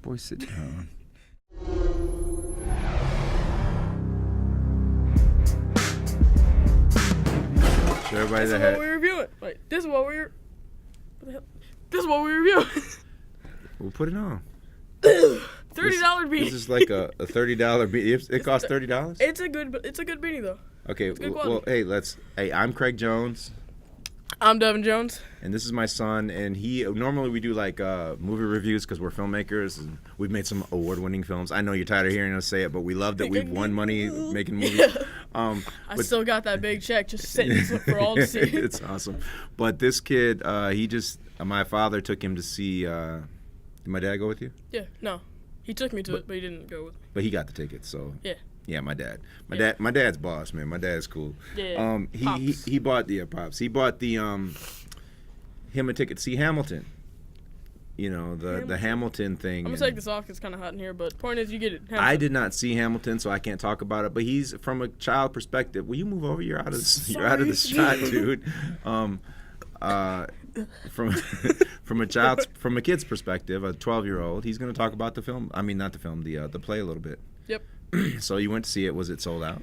Boy, sit down. Show everybody This the is hat. what we're reviewing. Like, this is what we're. What the hell? This is what we're reviewing. We'll put it on. $30 beanie. This is like a $30 beanie. It costs $30. It's a good beanie though. Okay. good Well, hey, I'm Craig Jones, I'm Devin Jones. and this is my son. And he normally we do like movie reviews because we're filmmakers and we've made some award-winning films. I know you're tired of hearing us say it, but we love that we've won money making movies. I still got that big check just sitting for all to see. It's awesome. But this kid, my father took him to see. Did my dad go with you? Yeah, no. He took me to it, but he didn't go with me. But he got the tickets, so. Yeah. Yeah, my dad. My dad's boss, man. My dad's cool. Yeah. He bought the pops. He bought the him a ticket to see Hamilton. You know, the Hamilton thing. I'm gonna take this off because it's kind of hot in here, but point is you get it. Hamilton. I did not see Hamilton, so I can't talk about it. But he's from a child perspective. Will you move over? You're out of the shot, dude. From a kid's perspective, a 12-year-old, he's going to talk about the film. I mean, not the film, the play a little bit. Yep. So you went to see it. Was it sold out?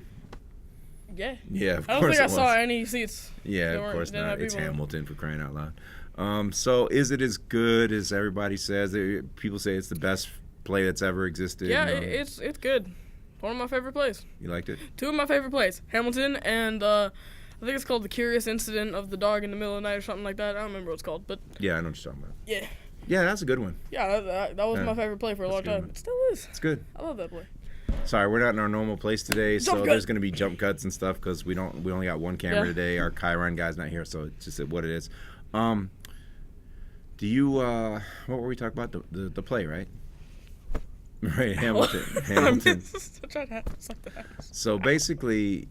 Yeah. Yeah, of I don't course think it I saw was. any seats. Yeah, of course not. It's Hamilton, for crying out loud. So is it as good as everybody says? People say it's the best play that's ever existed. Yeah, it's good. One of my favorite plays. You liked it? Two of my favorite plays, Hamilton and I think it's called The Curious Incident of the Dog in the Middle of the Night or something like that. I don't remember what it's called, but Yeah, I know what you're talking about. yeah. Yeah, that's a good one. Yeah, that was my favorite play for a long That's a good time. one. It still is. It's good. I love that play. Sorry, we're not in our normal place today, so Jump cut. there's going to be jump cuts and stuff because we only got one camera Yeah. today. Our Chiron guy's not here, so it's just what it is. Do you what were we talking about? The play, right? Right, Hamilton. Hamilton. So basically,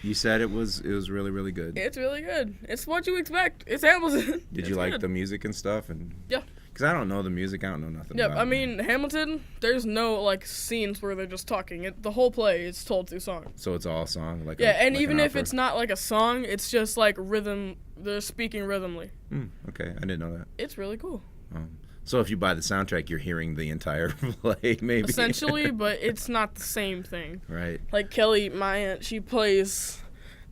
you said it was really, really good. It's really good. It's what you expect. It's Hamilton. Did you like the music and stuff? And Yeah. Because I don't know the music, I don't know nothing. Yeah, about I it. mean, Hamilton, there's no, like, scenes where they're just talking. The whole play is told through song. So it's all song, like Yeah, and like even an if opera? it's not like a song, it's just like rhythm. They're speaking rhythmly. Okay, I didn't know that. It's really cool. So if you buy the soundtrack, you're hearing the entire play, maybe. Essentially, but it's not the same thing. Right. Like Kelly, my aunt, she plays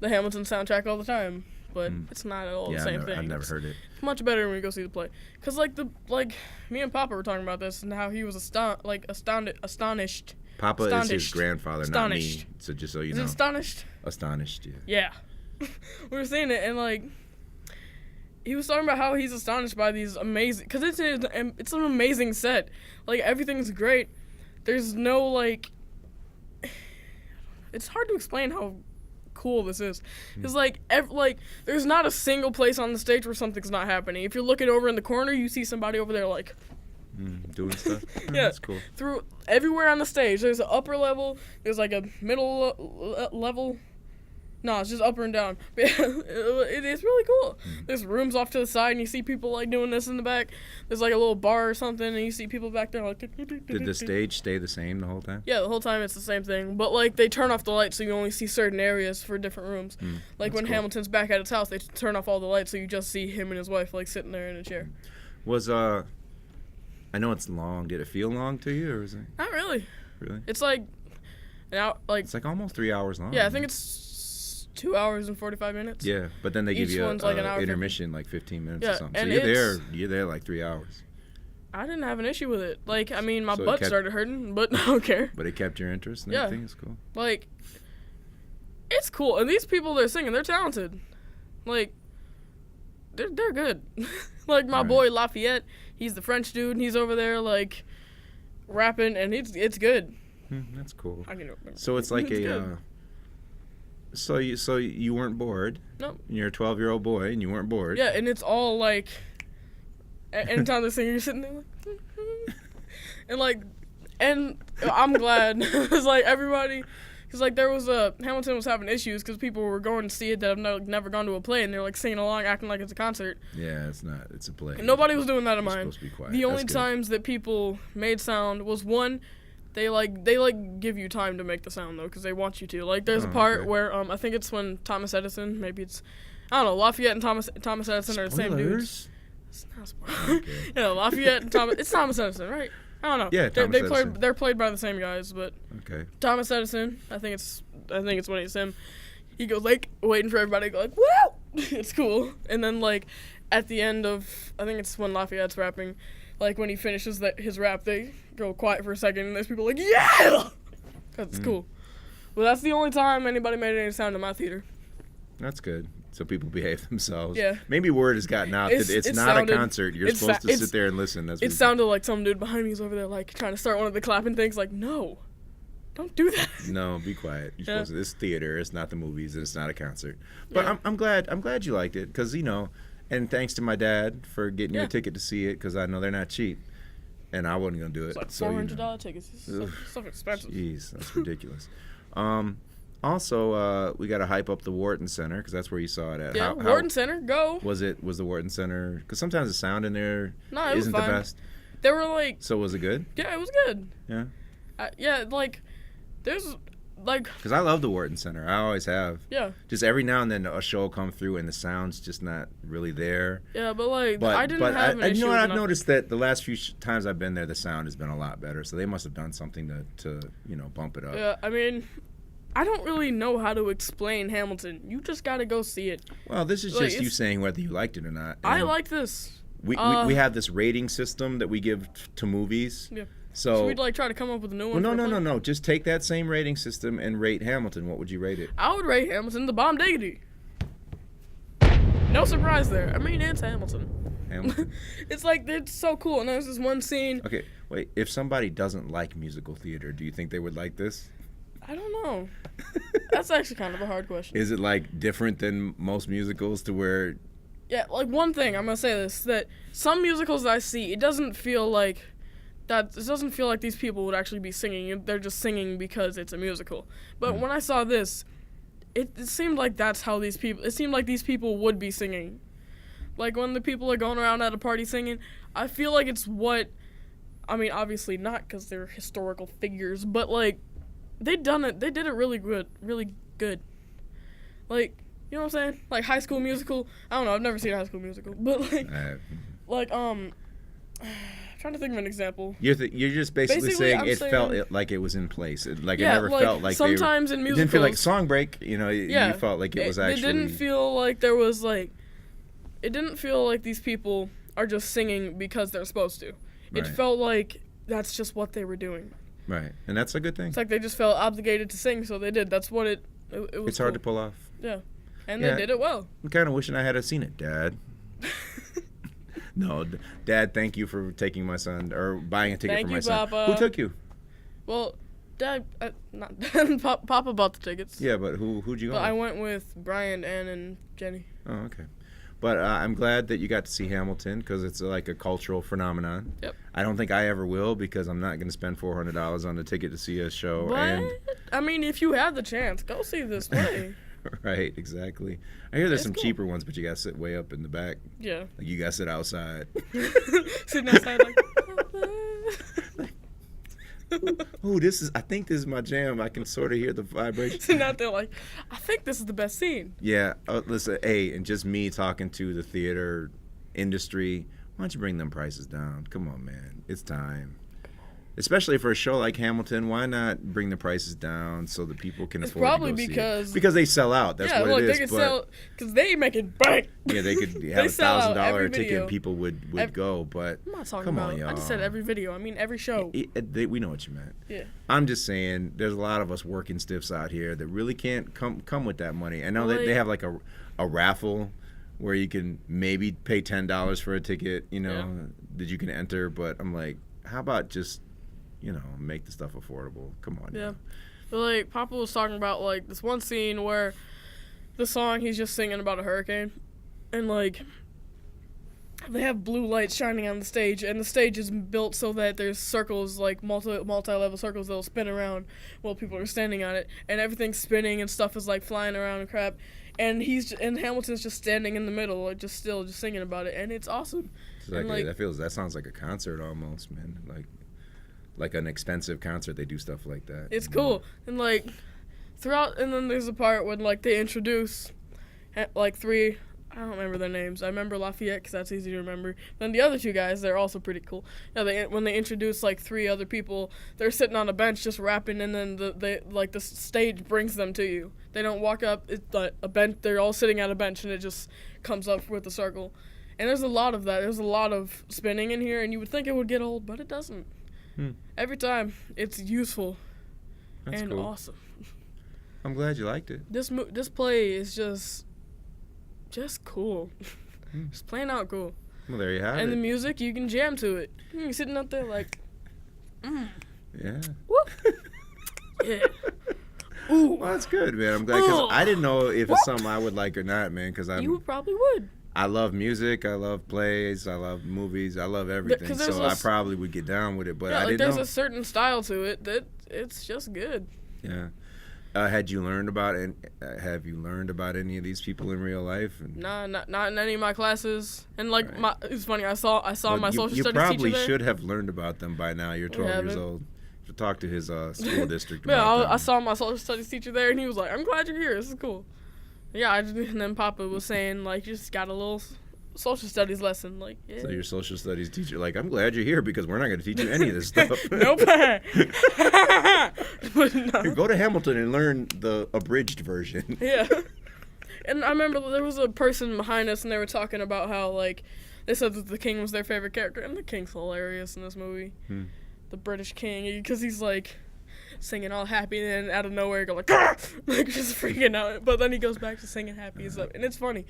the Hamilton soundtrack all the time, but it's not at all the same thing. I've never heard it. It's much better when we go see the play. Cause like me and Papa were talking about this and how he was astonished. Papa is his Astonished. grandfather, not me. Astonished. So just so you Is know. it astonished? Astonished, yeah. Yeah. We were saying it, and like, he was talking about how he's astonished by these amazing, because it's an amazing set. Like, everything's great. There's no, like, it's hard to explain how cool this is. Because, like, there's not a single place on the stage where something's not happening. If you're looking over in the corner, you see somebody over there, like, Doing stuff? yeah, That's cool. through everywhere on the stage. There's an upper level, there's, like, a middle level. No, it's just up and down. But yeah, it's really cool. There's rooms off to the side, and you see people, like, doing this in the back. There's, like, a little bar or something, and you see people back there, like... Did the stage stay the same the whole time? Yeah, the whole time it's the same thing. But, like, they turn off the lights, so you only see certain areas for different rooms. Like, when cool. Hamilton's back at his house, they turn off all the lights, so you just see him and his wife, like, sitting there in a chair. Was, I know it's long. Did it feel long to you, or was it? Not really. Really? It's, like, It's like almost 3 hours long. Yeah, I think it's 2 hours and 45 minutes. Yeah, but then they give Each you one's like an hour intermission, like 15 minutes Yeah, or something. So and you're there like 3 hours. I didn't have an issue with it. Like, I mean, my So it butt kept- started hurting, but I don't care. But it kept your interest and Yeah. everything. It's cool. Like, it's cool. And these people they're singing, they're talented. Like, they're good. Like, my Right. boy Lafayette, he's the French dude, and he's over there, like, rapping, and it's good. That's cool. I can So it's like It's a. good. So you weren't bored. Nope. You're a 12-year-old boy and you weren't bored. Yeah, and it's all, like, anytime they're singing, you're sitting there, like, and, like, and I'm glad. It's like, everybody, because, like, there was Hamilton was having issues because people were going to see it that have never gone to a play, and they're, like, singing along, acting like it's a concert. Yeah, it's not. It's a play. And nobody was doing that in You're mine. supposed to be quiet. The only That's good. times that people made sound was one, they give you time to make the sound though, because they want you to. Like, there's a part okay. where I think it's when Thomas Edison, maybe it's, I don't know, Lafayette and Thomas Edison are the same dudes. It's not a spoiler. Okay. Yeah, Lafayette and Thomas. It's Thomas Edison, right? I don't know. Yeah, Thomas Edison. They're played by the same guys, but okay. Thomas Edison. I think it's when it's him. He goes like waiting for everybody to go like, "Woo!" It's cool. And then like at the end of, I think it's when Lafayette's rapping, like when he finishes his rap, they go quiet for a second, and there's people like, "Yeah!" That's cool. Well, that's the only time anybody made any sound in my theater. That's good. So people behave themselves. Yeah. Maybe word has gotten out that it's not a concert. You're supposed to sit there and listen. It sounded like some dude behind me is over there like trying to start one of the clapping things. Like, no, don't do that. No, be quiet. You're supposed to. It's theater. It's not the movies. And it's not a concert. But I'm glad you liked it because and thanks to my dad for getting you a ticket to see it because I know they're not cheap, and I wasn't gonna do it. It's like $400 tickets. It's stuff expensive. Jeez, that's ridiculous. Also, we got to hype up the Wharton Center because that's where you saw it at. Yeah, Wharton Center, go. Was the Wharton Center? Because sometimes the sound in there isn't the best. They were like. So was it good? Yeah, it was good. Yeah. There's like. Because I love the Wharton Center. I always have. Yeah. Just every now and then a show will come through and the sound's just not really there. Yeah, but I didn't have an issue. You know what? I've noticed that the last few times I've been there, the sound has been a lot better. So they must have done something to bump it up. Yeah, I mean. I don't really know how to explain Hamilton. You just got to go see it. Well, this is just you saying whether you liked it or not. I like this. We have this rating system that we give to movies. Yeah. So we'd try to come up with a new one. Well, no. Just take that same rating system and rate Hamilton. What would you rate it? I would rate Hamilton the bomb diggity. No surprise there. I mean, it's Hamilton. Hamilton. It's so cool. And there's this one scene. Okay, wait. If somebody doesn't like musical theater, do you think they would like this? I don't know. That's actually kind of a hard question. Is it different than most musicals to where? Yeah, one thing I'm gonna say that some musicals that I see, it doesn't feel like these people would actually be singing. They're just singing because it's a musical. But when I saw this, it seemed like that's how these people. It seemed like these people would be singing. Like when the people are going around at a party singing, I feel like it's what. I mean, obviously not because they're historical figures, but They did it really good. You know what I'm saying? Like High School Musical. I don't know, I've never seen a High School Musical. But I'm trying to think of an example. You're just basically saying it felt like it was in place. It never felt like sometimes in musicals. It didn't feel like a song break, you felt like it was actually. It didn't feel like there was it didn't feel like these people are just singing because they're supposed to. It felt like that's just what they were doing. Right, and that's a good thing. It's like they just felt obligated to sing, so they did. That's what it was. It's hard to pull off. Yeah, and they did it well. I'm kind of wishing I had seen it, Dad. No, Dad, thank you for taking my son or buying a ticket for my son. Papa. Who took you? Well, Dad, not Papa bought the tickets. Yeah, but who'd you go with? I went with Brian, Ann, and Jenny. Oh, okay. But I'm glad that you got to see Hamilton because it's like a cultural phenomenon. Yep. I don't think I ever will because I'm not going to spend $400 on a ticket to see a show. I mean, if you have the chance, go see this play. Right, exactly. I hear there's some cheaper ones, but you got to sit way up in the back. Yeah. Like you got to sit outside. Sitting outside Ooh, I think this is my jam. I can sort of hear the vibration. Sitting out there I think this is the best scene. Yeah. Listen, and just me talking to the theater industry, why don't you bring them prices down? Come on, man. It's time. Especially for a show like Hamilton, why not bring the prices down so that people can afford to go see it? Because they sell out. That's what it is. They can sell because they making bank. Yeah, they could have $1,000 ticket and people would go. But I'm not talking come about. on, y'all. I just said every video. I mean every show. We know what you meant. Yeah. I'm just saying, there's a lot of us working stiffs out here that really can't come with that money. I know that they have a raffle where you can maybe pay $10 for a ticket, that you can enter. But I'm like, how about just make the stuff affordable. Come on. Yeah. But Papa was talking about this one scene where the song he's just singing about a hurricane, and they have blue lights shining on the stage, and the stage is built so that there's circles multi-level circles that'll spin around while people are standing on it, and everything's spinning and stuff is flying around and crap, and Hamilton's just standing in the middle, just singing about it, and it's awesome. That sounds like a concert almost, man. Like an expensive concert, they do stuff like that. It's cool. And throughout, and then there's a part when they introduce three, I don't remember their names. I remember Lafayette because that's easy to remember. Then the other two guys, they're also pretty cool. Yeah, when they introduce like 3 other people, they're sitting on a bench just rapping, and then the stage brings them to you. They don't walk up. It's like a bench. They're all sitting at a bench, and it just comes up with a circle. And there's a lot of that. There's a lot of spinning in here, and you would think it would get old, but it doesn't. Every time, it's useful and cool. awesome. I'm glad you liked it. This play is just cool. Just plain out cool. Well, there you have it. And the music, you can jam to it. You're sitting up there like, yeah. Woo. Yeah. Ooh. Well, that's good, man. I'm glad, because I didn't know if it's something I would like or not, man. Because you probably would. I love music. I love plays. I love movies. I love everything. So I probably would get down with it, but I didn't know. There's a certain style to it that it's just good. Yeah. Have you learned about any of these people in real life? Nah, not in any of my classes. And like, it's funny. I saw my social studies teacher there. You probably should have learned about them by now. You're 12 years old. To talk to his school district. I saw my social studies teacher there, and he was like, "I'm glad you're here. This is cool." Yeah, and then Papa was saying like, "You just got a little social studies lesson." Like, yeah. So your social studies teacher, like, I'm glad you're here because we're not going to teach you any of this stuff. Nope. But no. Go to Hamilton and learn the abridged version. Yeah. And I remember there was a person behind us, and they were talking about how, like, they said that the king was their favorite character, and the king's hilarious in this movie. The British king, because he's, like, singing all happy, and then out of nowhere, go like, "Arr!" Like, just freaking out. But then he goes back to singing happy and stuff, and it's funny.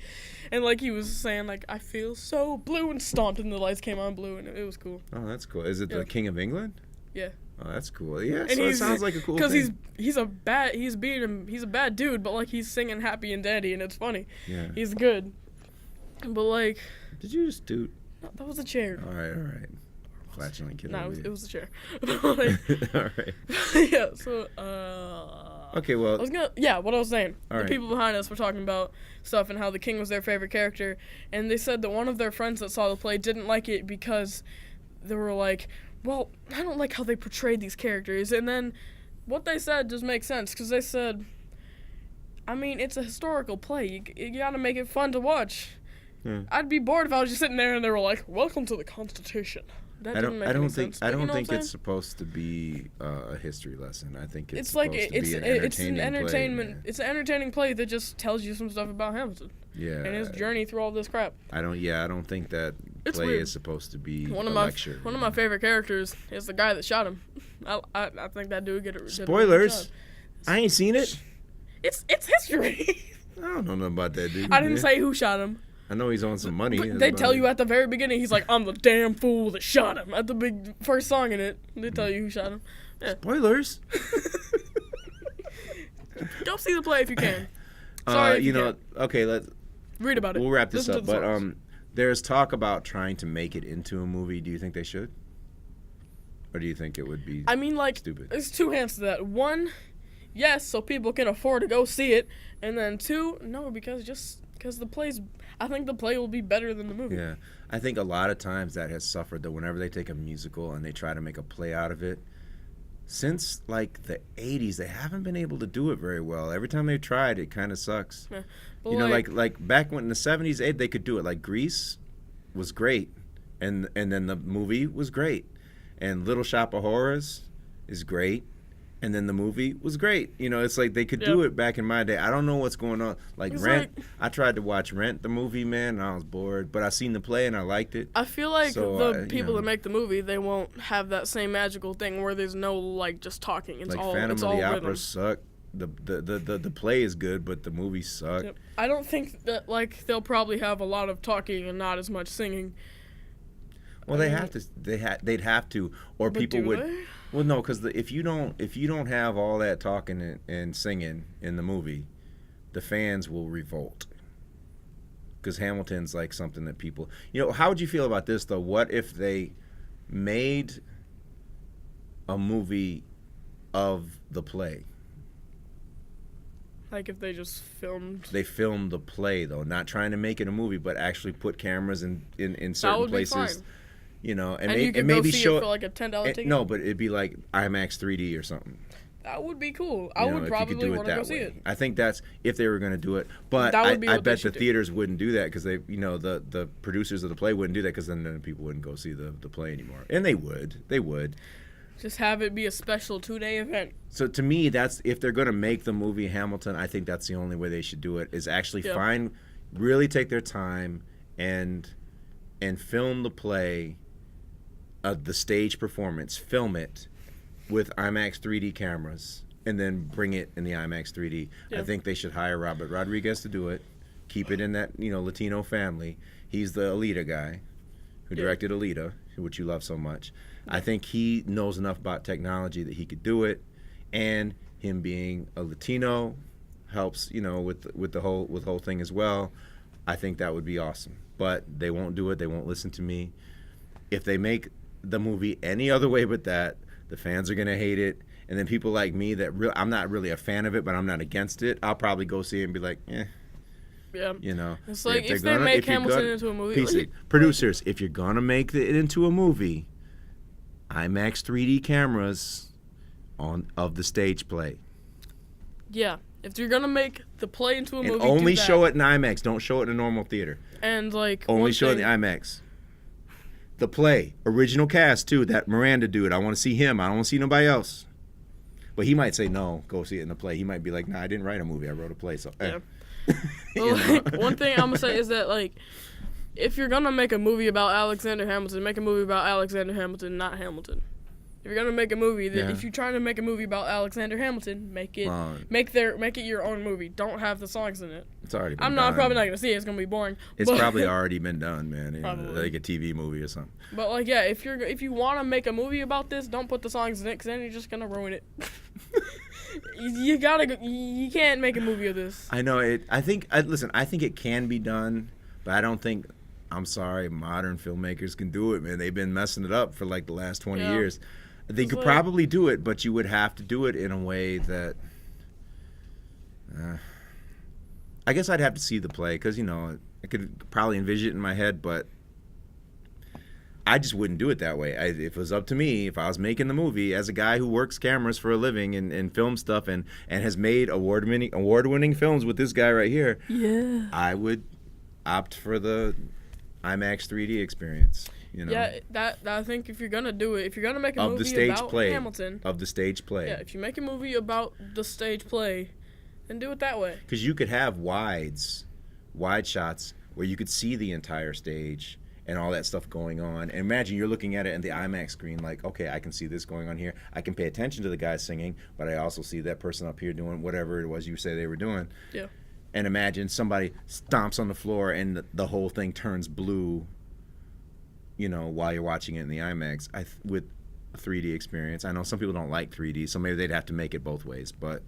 And, like, he was saying, like, I feel so blue, and stomped, and the lights came on blue, and it was cool. Oh, that's cool. Is it the King of England? Yeah. Oh, that's cool. Yeah, and so it sounds like a cool thing. Because he's a bad dude, but, like, he's singing happy and dandy, and it's funny. Yeah. He's good. But, like... Did you just do... No, that was a chair. All right. Flatulent kid. No, it was a chair. All right. Yeah, so, okay, well... what I was saying. All right. People behind us were talking about stuff and how the king was their favorite character, and they said that one of their friends that saw the play didn't like it because they were like, well, I don't like how they portrayed these characters, and then what they said just makes sense, because they said, I mean, it's a historical play. You gotta make it fun to watch. I'd be bored if I was just sitting there and they were like, welcome to the Constitution. That didn't make any sense. I don't think it's supposed to be a history lesson. I think it's supposed to be an entertainment play. It's an entertaining play that just tells you some stuff about Hamilton. Yeah. And his journey through all this crap. I don't think that play is supposed to be a lecture. One of my favorite characters is the guy that shot him. I think that dude did a Spoilers. I ain't seen it. It's history. I don't know nothing about that dude. I didn't say who shot him. I know he's on some money. But they tell you at the very beginning, he's like, I'm the damn fool that shot him. At the big first song in it, they tell you who shot him. Yeah. Spoilers. Go see the play if you can. Sorry, okay, let's read about it. We'll wrap this up. But there's talk about trying to make it into a movie. Do you think they should? Or do you think it would be stupid? There's 2 hands to that. 1, yes, so people can afford to go see it. And then 2, no, because I think the play will be better than the movie. Yeah. I think a lot of times that has suffered that whenever they take a musical and they try to make a play out of it, since like the 80s, they haven't been able to do it very well. Every time they've tried, it kind of sucks. Yeah. Like back when in the 70s, they could do it. Like Grease was great, and then the movie was great, and Little Shop of Horrors is great, and then the movie was great. It's like they could do it back in my day. I don't know what's going on. Like Rent, I tried to watch Rent, the movie, man, and I was bored. But I seen the play and I liked it. I feel like the people that make the movie, they won't have that same magical thing where there's no just talking. It's like all Phantom it's of all the Opera rhythm. sucked. The play is good, but the movie sucked. Yep. I don't think that they'll probably have a lot of talking and not as much singing. Well, they'd have to, or people would. They? Well, no, because if you don't have all that talking and singing in the movie, the fans will revolt. Because Hamilton's like something that people, how would you feel about this though? What if they made a movie of the play? Like if they just filmed. They filmed the play though, not trying to make it a movie, but actually put cameras in certain places. Be fine. And you could maybe go see show it for like a $10 ticket. No, but it'd be like IMAX 3D or something. That would be cool. I would probably want to go see it. I think that's if they were going to do it. But I bet the theaters wouldn't do that because they, the producers of the play wouldn't do that because then people wouldn't go see the play anymore. And they would. They would. Just have it be a special 2-day event. So to me, that's if they're going to make the movie Hamilton, I think that's the only way they should do it is actually really take their time and film the play, the stage performance, film it with IMAX 3D cameras, and then bring it in the IMAX 3D. Yeah. I think they should hire Robert Rodriguez to do it. Keep it in that Latino family. He's the Alita guy who directed Alita, which you love so much. I think he knows enough about technology that he could do it, and him being a Latino helps with the whole thing as well. I think that would be awesome. But they won't do it. They won't listen to me. If they make the movie any other way but that, the fans are going to hate it. And then people like me I'm not really a fan of it, but I'm not against it. I'll probably go see it and be like, eh. Yeah. It's like if they make Hamilton into a movie. Producers, if you're going to make it into a movie, IMAX 3D cameras of the stage play. Yeah. If you're going to make the play into a movie, only show it in IMAX. Don't show it in a normal theater. And only show it in IMAX. The play, original cast too. That Miranda dude, I want to see him. I don't want to see nobody else. But he might say no. Go see it in the play. He might be like, nah, I didn't write a movie. I wrote a play. So yeah. One thing I'm gonna say is that if you're gonna make a movie about Alexander Hamilton, make a movie about Alexander Hamilton, not Hamilton. If you're gonna make a movie, if you're trying to make a movie about Alexander Hamilton, make it your own movie. Don't have the songs in it. It's already been done. Probably not gonna see it. It's gonna be boring. It's probably already been done, man. Like a TV movie or something. But if you want to make a movie about this, don't put the songs in it, because then you're just gonna ruin it. You can't make a movie of this. I know it. I think it can be done, but I don't think. I'm sorry, modern filmmakers can do it, man. They've been messing it up for the last 20 years. They could probably do it, but you would have to do it in a way that. I guess I'd have to see the play because I could probably envision it in my head, but I just wouldn't do it that way. If it was up to me, if I was making the movie as a guy who works cameras for a living and film stuff and has made award-winning films with this guy right here, I would opt for the IMAX 3D experience. Yeah, that I think if you're gonna do it, if you're gonna make a movie about Hamilton, of the stage play. Yeah, if you make a movie about the stage play, then do it that way. Because you could have wide shots where you could see the entire stage and all that stuff going on. And imagine you're looking at it in the IMAX screen, okay, I can see this going on here. I can pay attention to the guy singing, but I also see that person up here doing whatever it was you say they were doing. Yeah. And imagine somebody stomps on the floor and the whole thing turns blue. While you're watching it in the IMAX, with a 3D experience. I know some people don't like 3D, so maybe they'd have to make it both ways. But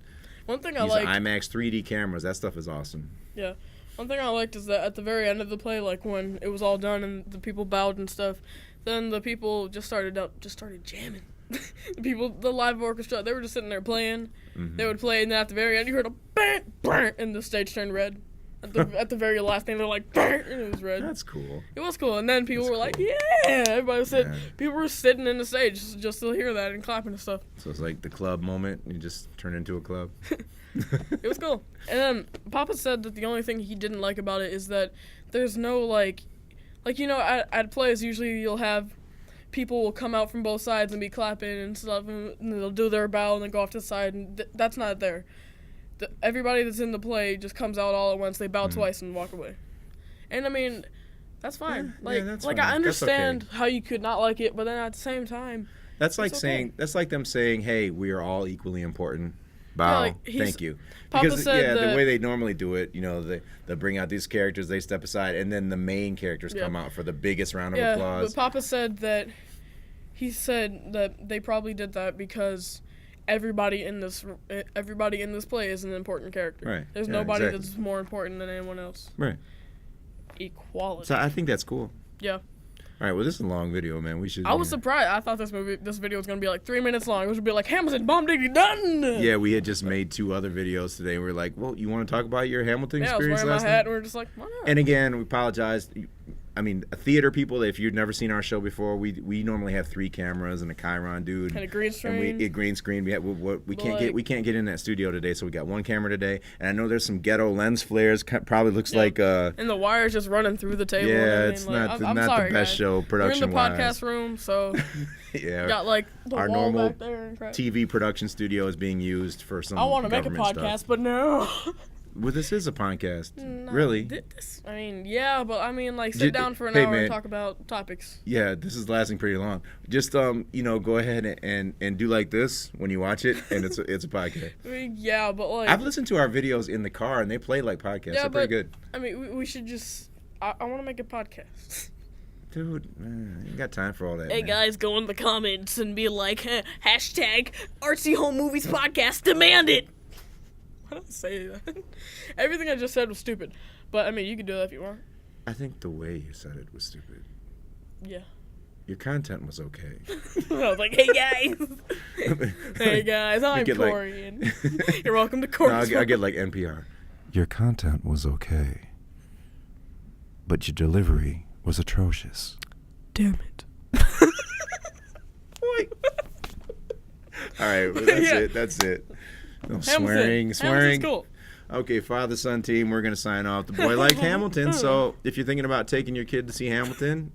one thing these IMAX 3D cameras, that stuff is awesome. Yeah. One thing I liked is that at the very end of the play, when it was all done and the people bowed and stuff, then the people just started jamming. The live orchestra, they were just sitting there playing. Mm-hmm. They would play, and then at the very end, you heard a bang, bang, and the stage turned red. At the very last thing, they're like, bang, and it was red. That's cool. It was cool, and then people were like, yeah! Everybody said, people were sitting in the stage just to hear that and clapping and stuff. So it's like the club moment, you just turn into a club. It was cool. And then Papa said that the only thing he didn't like about it is that there's no, at plays, usually you'll have people will come out from both sides and be clapping and stuff, and they'll do their bow and then go off to the side, and that's not there. Everybody that's in the play just comes out all at once. They bow twice and walk away. And I mean, that's fine. That's fine. I understand how you could not like it, but then at the same time, that's like them saying, "Hey, we are all equally important." Bow, thank you. Papa said the way they normally do it, they bring out these characters, they step aside, and then the main characters come out for the biggest round of applause. But Papa said that they probably did that because everybody in this play is an important character. Right. There's nobody that's more important than anyone else. Right. Equality. So I think that's cool. Yeah. All right. Well, this is a long video, man. I was surprised. I thought this video was gonna be 3 minutes long. It was gonna be like Hamilton, bomb diggity done. Yeah, we had just made 2 other videos today. We were like, well, you want to talk about your Hamilton experience? I was wearing my hat, and we were just like, why not? And again, we apologize. I mean, theater people. If you've never seen our show before, we normally have 3 cameras and a Chiron dude And a green screen. And a green screen. We can't get in that studio today, so we got 1 camera today. And I know there's some ghetto lens flares. Probably looks like and the wires just running through the table. Yeah, it's not I'm the sorry, best guys. show production. We're in the podcast room, so yeah, got like the our wall normal back there. TV production studio is being used for some. I want to make a government podcast, stuff. but no. Well, this is a podcast. No, Really? I mean, yeah, but I mean, like, sit down for an hour man. and talk about topics. Yeah, this is lasting pretty long. Just go ahead and do like this when you watch it, and it's a podcast. I mean, yeah, but like, I've listened to our videos in the car, and they play like podcasts. yeah, They're pretty good. I mean, we should just. I want to make a podcast. Dude, man, you got time for all that. Hey man. guys, go in the comments and be like, hashtag Artsy Home Movies Podcast, demand it. Why did I say that? Everything I just said was stupid. But, I mean, you can do that if you want. I think the way you said it was stupid. Yeah. Your content was okay. I was like, hey guys. Hey guys, I'm get like- Corian. You're welcome to No, Corian. I get like NPR. Your content was okay, but your delivery was atrocious. Damn it. All right, well, that's Yeah. it. That's it. No Hamilton. swearing. Hamilton's cool. Okay, father-son team, we're going to sign off. The boy liked Hamilton, so if you're thinking about taking your kid to see Hamilton,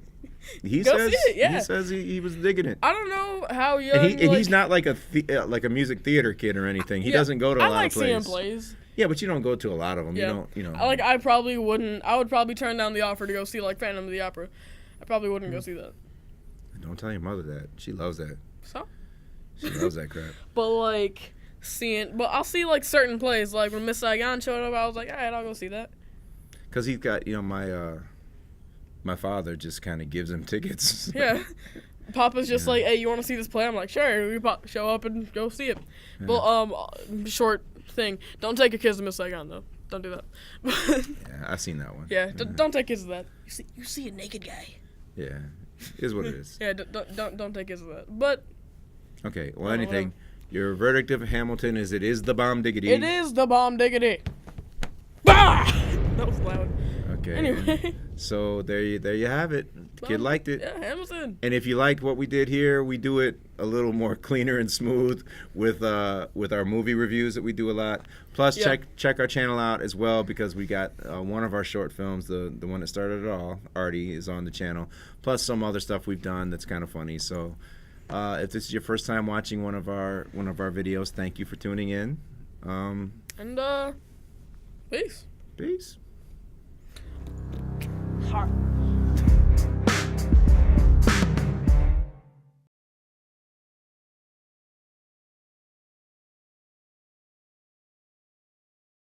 he Go says see it, yeah. he says he was digging it. I don't know how young. And he's not like a music theater kid or anything. He doesn't go to a lot of plays. I like seeing plays. Yeah, but you don't go to a lot of them. Yeah. You don't. I probably wouldn't. I would probably turn down the offer to go see like Phantom of the Opera. I probably wouldn't go see that. Don't tell your mother that. She loves that. So. She loves that crap. But like but I'll see like certain plays. Like when Miss Saigon showed up, I was like, all right, I'll go see that. Cause he's got my father just kind of gives him tickets. Yeah. Papa's just like, hey, you want to see this play? I'm like, sure. We show up and go see it. Yeah. But short thing. Don't take your kids to Miss Saigon though. Don't do that. Yeah, I've seen that one. Yeah. Don't take kids to that. You see a naked guy. Yeah, is what it is. Yeah. Don't take kids to that. But. Okay. Well, anything. Your verdict of Hamilton is it is the bomb diggity. It is the bomb diggity. Bah! That was loud. Okay. Anyway. So there you have it. Kid liked it. Yeah, Hamilton. And if you liked what we did here, we do it a little more cleaner and smooth with our movie reviews that we do a lot. Plus, check our channel out as well because we got one of our short films, the one that started it all, Artzy, is on the channel. Plus some other stuff we've done that's kind of funny. So if this is your first time watching one of our videos, thank you for tuning in. And peace. Peace. Heart.